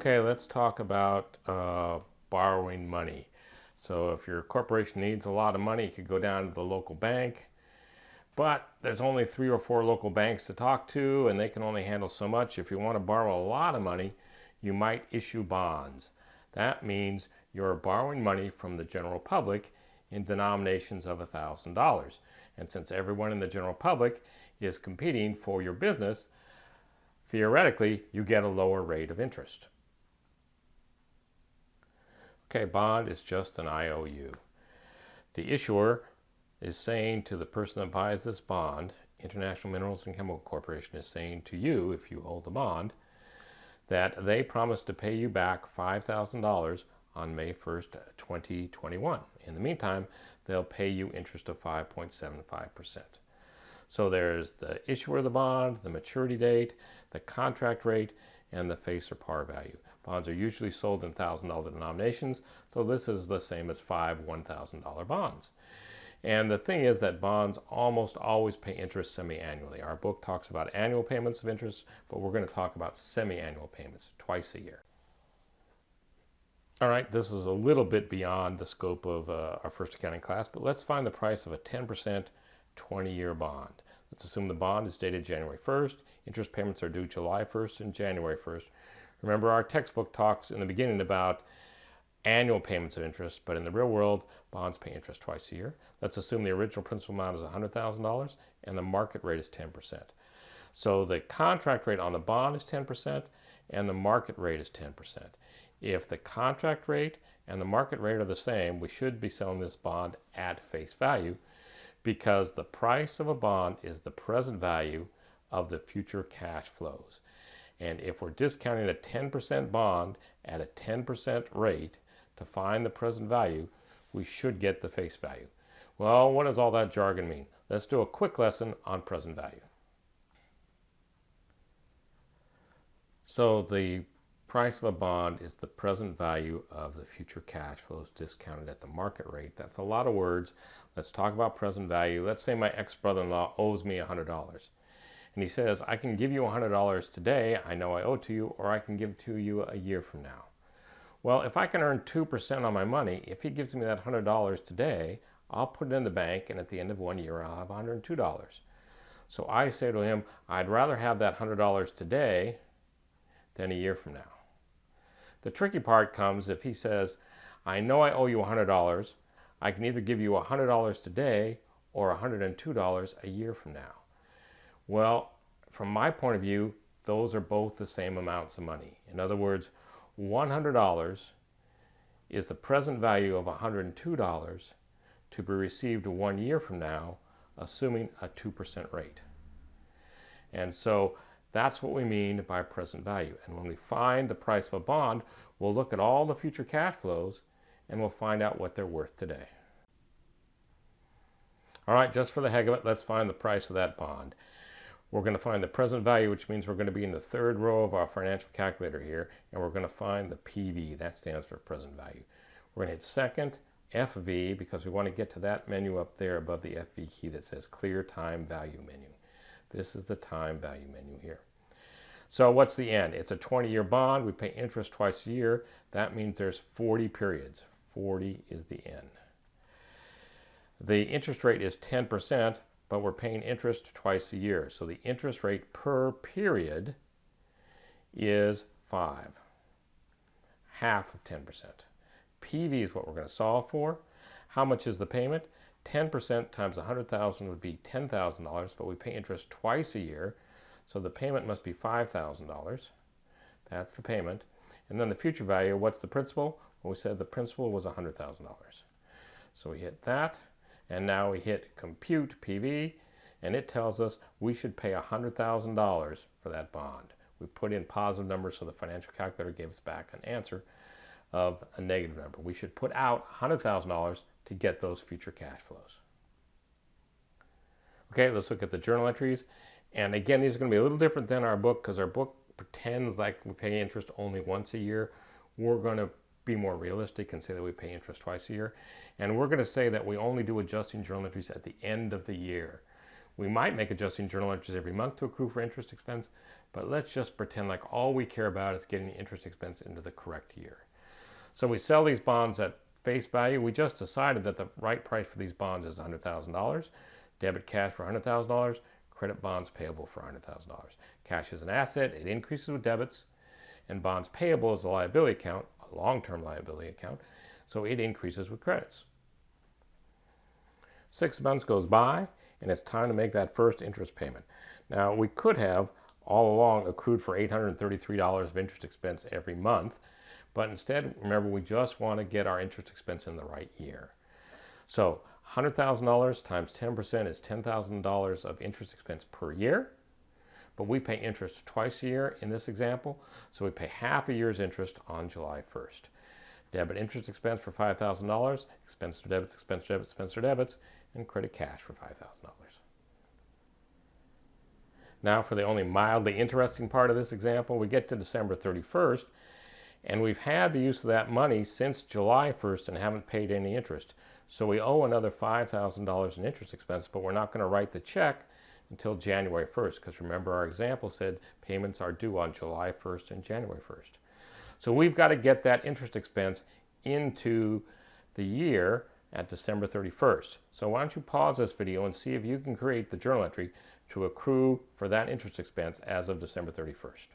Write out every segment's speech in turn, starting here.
Okay, let's talk about borrowing money. So if your corporation needs a lot of money, you could go down to the local bank, but there's only 3 or 4 local banks to talk to, and they can only handle so much. If you want to borrow a lot of money, you might issue bonds. That means you're borrowing money from the general public in denominations of $1,000. And since everyone in the general public is competing for your business, theoretically, you get a lower rate of interest. Okay, bond is just an IOU. The issuer is saying to the person that buys this bond, International Minerals and Chemical Corporation is saying to you, if you hold the bond, that they promise to pay you back $5,000 on May 1st, 2021. In the meantime, they'll pay you interest of 5.75%. So there's the issuer of the bond, the maturity date, the contract rate, and the face or par value. Bonds are usually sold in $1,000 denominations, so this is the same as 5 $1,000 bonds. And the thing is that bonds almost always pay interest semi-annually. Our book talks about annual payments of interest, but we're going to talk about semi-annual payments twice a year. All right, this is a little bit beyond the scope of our first accounting class, but let's find the price of a 10% 20-year bond. Let's assume the bond is dated January 1st. Interest payments are due July 1st and January 1st. Remember, our textbook talks in the beginning about annual payments of interest, but in the real world, bonds pay interest twice a year. Let's assume the original principal amount is $100,000 and the market rate is 10%. So the contract rate on the bond is 10% and the market rate is 10%. If the contract rate and the market rate are the same, we should be selling this bond at face value, because the price of a bond is the present value of the future cash flows. And if we're discounting a 10% bond at a 10% rate to find the present value, we should get the face value. Well, what does all that jargon mean? Let's do a quick lesson on present value. So the price of a bond is the present value of the future cash flows discounted at the market rate. That's a lot of words. Let's talk about present value. Let's say my ex-brother-in-law owes me $100. And he says, I can give you $100 today, I know I owe to you, or I can give it to you a year from now. Well, if I can earn 2% on my money, if he gives me that $100 today, I'll put it in the bank, and at the end of 1 year, I'll have $102. So I say to him, I'd rather have that $100 today than a year from now. The tricky part comes if he says, I know I owe you $100, I can either give you $100 today or $102 a year from now. Well, from my point of view, those are both the same amounts of money. In other words, $100 is the present value of $102 to be received 1 year from now, assuming a 2% rate. And so that's what we mean by present value. And when we find the price of a bond, we'll look at all the future cash flows and we'll find out what they're worth today. All right, just for the heck of it, let's find the price of that bond. We're going to find the present value, which means we're going to be in the third row of our financial calculator here, and we're going to find the PV. That stands for present value. We're going to hit second, FV, because we want to get to that menu up there above the FV key that says Clear Time Value Menu. This is the time value menu here. So what's the end? It's a 20-year bond. We pay interest twice a year. That means there's 40 periods. 40 is the end. The interest rate is 10%, but we're paying interest twice a year. So the interest rate per period is 5, half of 10%. PV is what we're going to solve for. How much is the payment? 10% times 100,000 would be $10,000, but we pay interest twice a year, so the payment must be $5,000. That's the payment. And then the future value, what's the principal? Well, we said the principal was $100,000. So we hit that. And now we hit compute PV, and it tells us we should pay $100,000 for that bond. We put in positive numbers, so the financial calculator gave us back an answer of a negative number. We should put out $100,000 to get those future cash flows. Okay, let's look at the journal entries. And again, these are going to be a little different than our book, because our book pretends like we pay interest only once a year. We're going to be more realistic and say that we pay interest twice a year. And we're going to say that we only do adjusting journal entries at the end of the year. We might make adjusting journal entries every month to accrue for interest expense, but let's just pretend like all we care about is getting the interest expense into the correct year. So we sell these bonds at face value. We just decided that the right price for these bonds is $100,000. Debit cash for $100,000. Credit bonds payable for $100,000. Cash is an asset. It increases with debits. And bonds payable is a liability account, a long-term liability account. So it increases with credits. 6 months goes by, and it's time to make that first interest payment. Now, we could have all along accrued for $833 of interest expense every month, but instead, remember, we just want to get our interest expense in the right year. So $100,000 times 10% is $10,000 of interest expense per year, but we pay interest twice a year in this example, so we pay half a year's interest on July 1st. Debit interest expense for $5,000, expense to debits, expense to debits, expense to debits, and credit cash for $5,000. Now for the only mildly interesting part of this example, we get to December 31st, and we've had the use of that money since July 1st and haven't paid any interest. So we owe another $5,000 in interest expense, but we're not going to write the check until January 1st, because remember our example said payments are due on July 1st and January 1st. So we've got to get that interest expense into the year at December 31st. So why don't you pause this video and see if you can create the journal entry to accrue for that interest expense as of December 31st.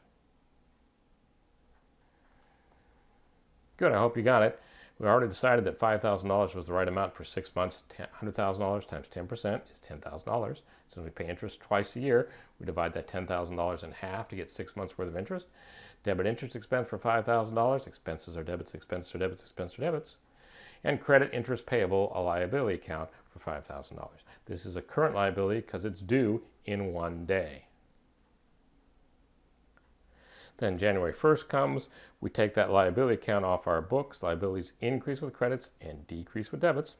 Good, I hope you got it. We already decided that $5,000 was the right amount for 6 months. $100,000 times 10% is $10,000. Since we pay interest twice a year, we divide that $10,000 in half to get 6 months worth of interest. Debit interest expense for $5,000. Expenses are debits, expenses are debits, expenses are debits. And credit interest payable, a liability account for $5,000. This is a current liability because it's due in 1 day. Then January 1st comes, we take that liability account off our books. Liabilities increase with credits and decrease with debits.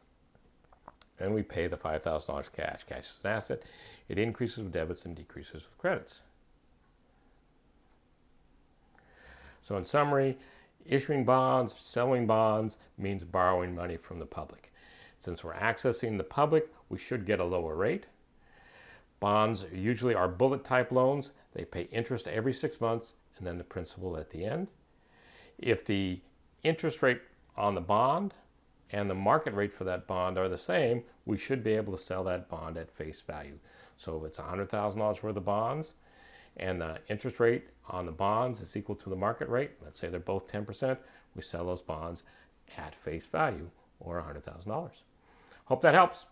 And we pay the $5,000 cash. Cash is an asset. It increases with debits and decreases with credits. So in summary, issuing bonds, selling bonds means borrowing money from the public. Since we're accessing the public, we should get a lower rate. Bonds usually are bullet type loans. They pay interest every 6 months and then the principal at the end. If the interest rate on the bond and the market rate for that bond are the same, we should be able to sell that bond at face value. So if it's $100,000 worth of bonds and the interest rate on the bonds is equal to the market rate, let's say they're both 10%, we sell those bonds at face value, or $100,000. Hope that helps.